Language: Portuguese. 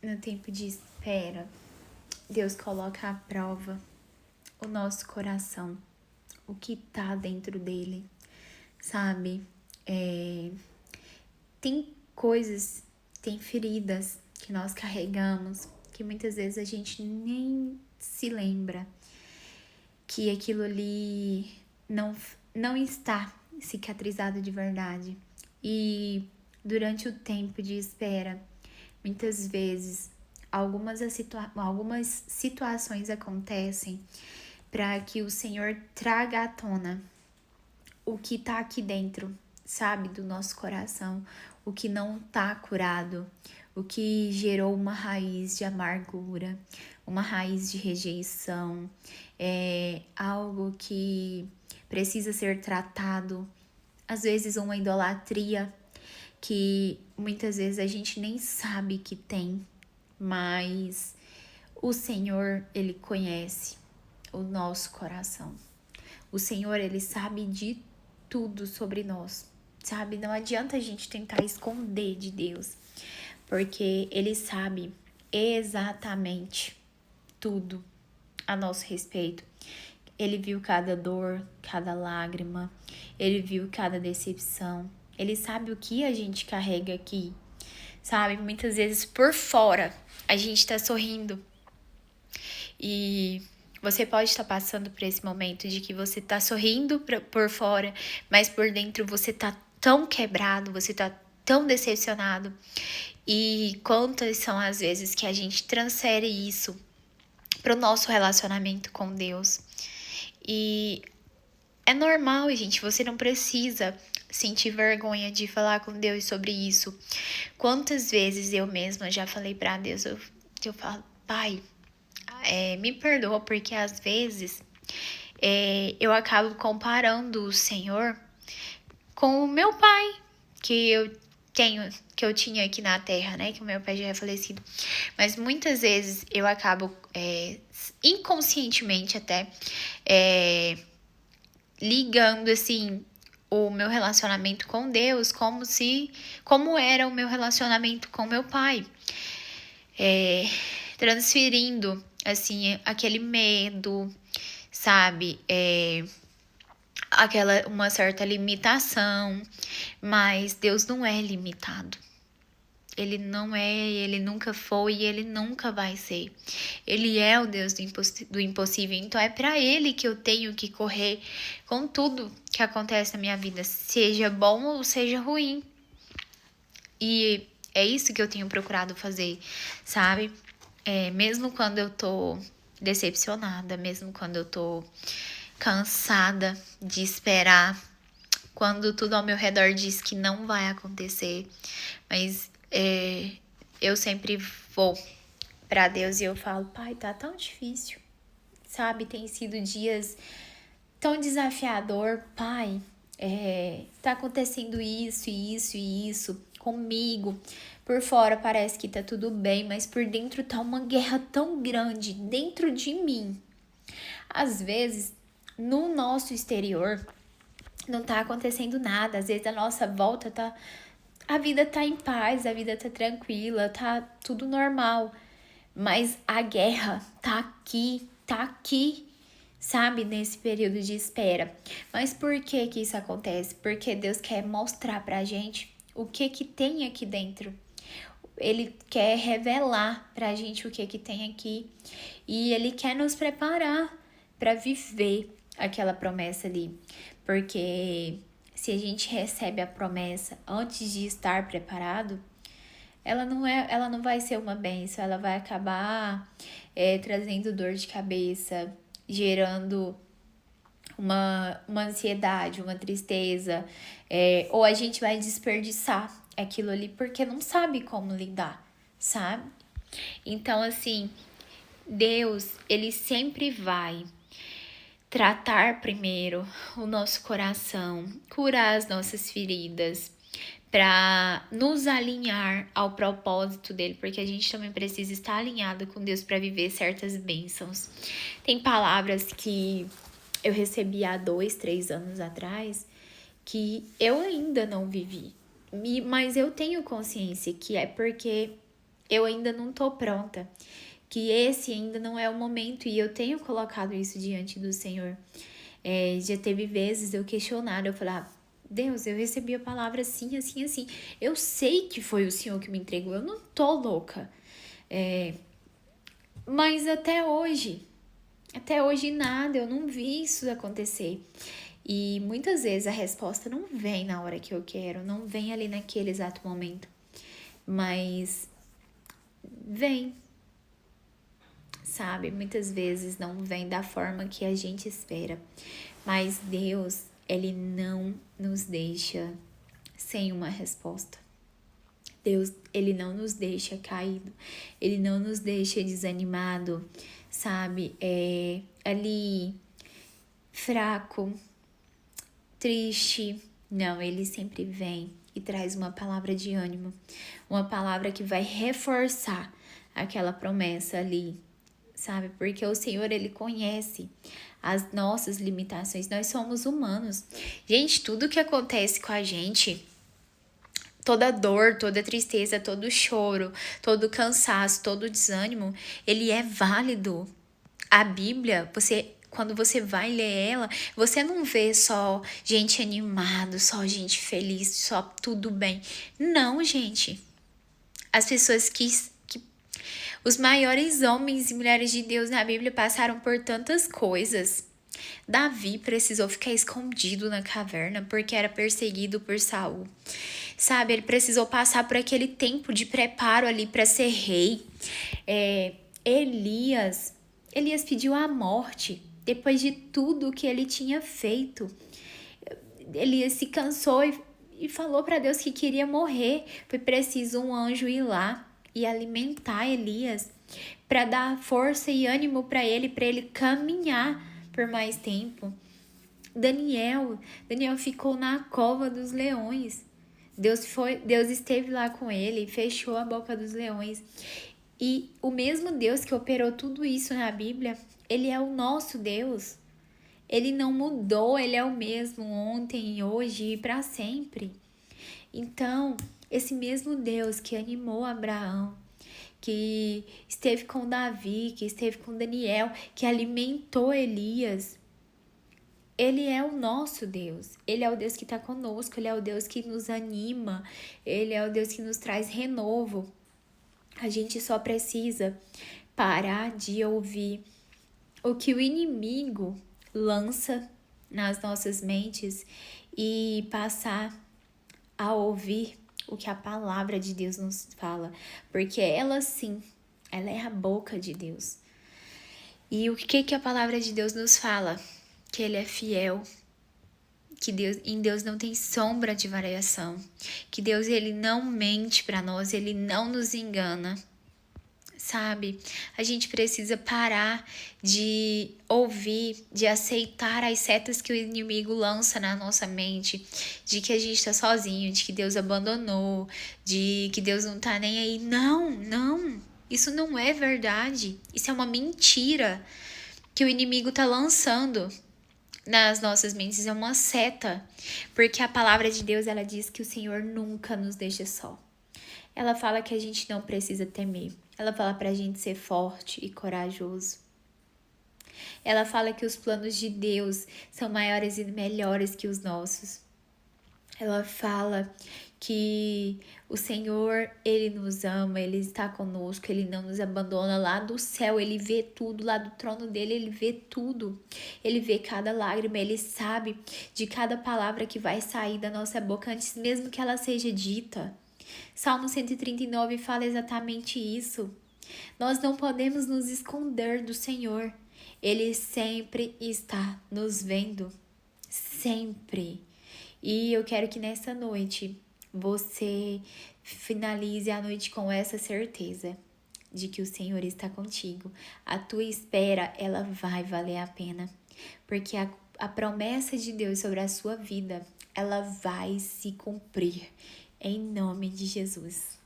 no tempo de espera, Deus coloca à prova o nosso coração, o que tá dentro dele, sabe? Tem coisas, tem feridas que nós carregamos, que muitas vezes a gente nem se lembra que aquilo ali não está cicatrizado de verdade. E durante o tempo de espera, muitas vezes algumas situações acontecem para que o Senhor traga à tona o que está aqui dentro, sabe, do nosso coração, o que não está curado, o que gerou uma raiz de amargura, uma raiz de rejeição, algo que precisa ser tratado, às vezes uma idolatria que muitas vezes a gente nem sabe que tem, mas o Senhor, Ele conhece o nosso coração. O Senhor, Ele sabe de tudo sobre nós, sabe? Não adianta a gente tentar esconder de Deus, porque Ele sabe exatamente tudo a nosso respeito. Ele viu cada dor, cada lágrima, Ele viu cada decepção. Ele sabe o que a gente carrega aqui, sabe? Muitas vezes por fora a gente tá sorrindo e você pode estar passando por esse momento de que você tá sorrindo por fora, mas por dentro você tá tão quebrado, você tá tão decepcionado. E quantas são as vezes que a gente transfere isso pro nosso relacionamento com Deus. E é normal, gente, você não precisa sentir vergonha de falar com Deus sobre isso. Quantas vezes eu mesma já falei pra Deus, eu falo, Pai, me perdoa, porque às vezes eu acabo comparando o Senhor com o meu pai, que eu tinha aqui na Terra, né? Que o meu pai já é falecido. Mas muitas vezes eu acabo inconscientemente até ligando assim o meu relacionamento com Deus como era o meu relacionamento com meu pai, transferindo assim aquele medo, sabe, uma certa limitação, mas Deus não é limitado. Ele não é, ele nunca foi e ele nunca vai ser. Ele é o Deus do impossível. Então é para ele que eu tenho que correr com tudo que acontece na minha vida, seja bom ou seja ruim. E é isso que eu tenho procurado fazer, sabe? Mesmo quando eu tô decepcionada, mesmo quando eu tô cansada de esperar, quando tudo ao meu redor diz que não vai acontecer, mas eu sempre vou pra Deus e eu falo, Pai, tá tão difícil, sabe? Tem sido dias tão desafiador, Pai, tá acontecendo isso e isso e isso comigo. Por fora parece que tá tudo bem, mas por dentro tá uma guerra tão grande dentro de mim. Às vezes, no nosso exterior, não tá acontecendo nada. Às vezes a nossa volta a vida tá em paz, a vida tá tranquila, tá tudo normal. Mas a guerra tá aqui, sabe, nesse período de espera. Mas por que que isso acontece? Porque Deus quer mostrar pra gente o que tem aqui dentro. Ele quer revelar pra gente o que tem aqui. E ele quer nos preparar para viver aquela promessa ali. Porque se a gente recebe a promessa antes de estar preparado, ela não vai ser uma bênção, ela vai acabar trazendo dor de cabeça, gerando uma ansiedade, uma tristeza, ou a gente vai desperdiçar aquilo ali porque não sabe como lidar, sabe? Então, assim, Deus, ele sempre vai tratar primeiro o nosso coração, curar as nossas feridas, para nos alinhar ao propósito dele, porque a gente também precisa estar alinhado com Deus para viver certas bênçãos. Tem palavras que eu recebi há 2, 3 anos atrás que eu ainda não vivi, mas eu tenho consciência que é porque eu ainda não tô pronta, que esse ainda não é o momento, e eu tenho colocado isso diante do Senhor. Já teve vezes eu questionar, eu falar, Deus, eu recebi a palavra assim, assim, assim. Eu sei que foi o Senhor que me entregou, eu não tô louca. Mas até hoje nada, eu não vi isso acontecer. E muitas vezes a resposta não vem na hora que eu quero, não vem ali naquele exato momento. Mas vem, sabe? Muitas vezes não vem da forma que a gente espera. Mas Deus, Ele não nos deixa sem uma resposta. Deus, Ele não nos deixa caído. Ele não nos deixa desanimado, sabe? Ali fraco, triste. Não, Ele sempre vem e traz uma palavra de ânimo. Uma palavra que vai reforçar aquela promessa ali, sabe? Porque o Senhor, Ele conhece as nossas limitações. Nós somos humanos. Gente, tudo que acontece com a gente, toda dor, toda tristeza, todo choro, todo cansaço, todo desânimo, ele é válido. A Bíblia, quando você vai ler ela, você não vê só gente animada, só gente feliz, só tudo bem. Não, gente. As pessoas os maiores homens e mulheres de Deus na Bíblia passaram por tantas coisas. Davi precisou ficar escondido na caverna porque era perseguido por Saul. Sabe, ele precisou passar por aquele tempo de preparo ali para ser rei. Elias pediu a morte depois de tudo que ele tinha feito. Elias se cansou e falou para Deus que queria morrer. Foi preciso um anjo ir lá e alimentar Elias para dar força e ânimo para ele caminhar por mais tempo. Daniel ficou na cova dos leões. Deus esteve lá com ele, fechou a boca dos leões. E o mesmo Deus que operou tudo isso na Bíblia, ele é o nosso Deus. Ele não mudou, ele é o mesmo ontem, hoje e para sempre. Então, esse mesmo Deus que animou Abraão, que esteve com Davi, que esteve com Daniel, que alimentou Elias, ele é o nosso Deus. Ele é o Deus que está conosco, ele é o Deus que nos anima, ele é o Deus que nos traz renovo. A gente só precisa parar de ouvir o que o inimigo lança nas nossas mentes e passar a ouvir o que a palavra de Deus nos fala, porque ela sim, ela é a boca de Deus. E o que a palavra de Deus nos fala? Que Ele é fiel, que em Deus não tem sombra de variação, que Deus, Ele não mente para nós, Ele não nos engana. Sabe? A gente precisa parar de ouvir, de aceitar as setas que o inimigo lança na nossa mente, de que a gente tá sozinho, de que Deus abandonou, de que Deus não tá nem aí. Não. Isso não é verdade. Isso é uma mentira que o inimigo tá lançando nas nossas mentes. É uma seta. Porque a palavra de Deus, ela diz que o Senhor nunca nos deixa só. Ela fala que a gente não precisa temer. Ela fala pra gente ser forte e corajoso. Ela fala que os planos de Deus são maiores e melhores que os nossos. Ela fala que o Senhor, Ele nos ama, Ele está conosco, Ele não nos abandona. Lá do céu, Ele vê tudo, lá do trono dele, Ele vê tudo. Ele vê cada lágrima, Ele sabe de cada palavra que vai sair da nossa boca antes mesmo que ela seja dita. Salmo 139 fala exatamente isso. Nós não podemos nos esconder do Senhor. Ele sempre está nos vendo. Sempre. E eu quero que nessa noite você finalize a noite com essa certeza de que o Senhor está contigo. A tua espera, ela vai valer a pena. Porque a promessa de Deus sobre a sua vida, ela vai se cumprir. Em nome de Jesus.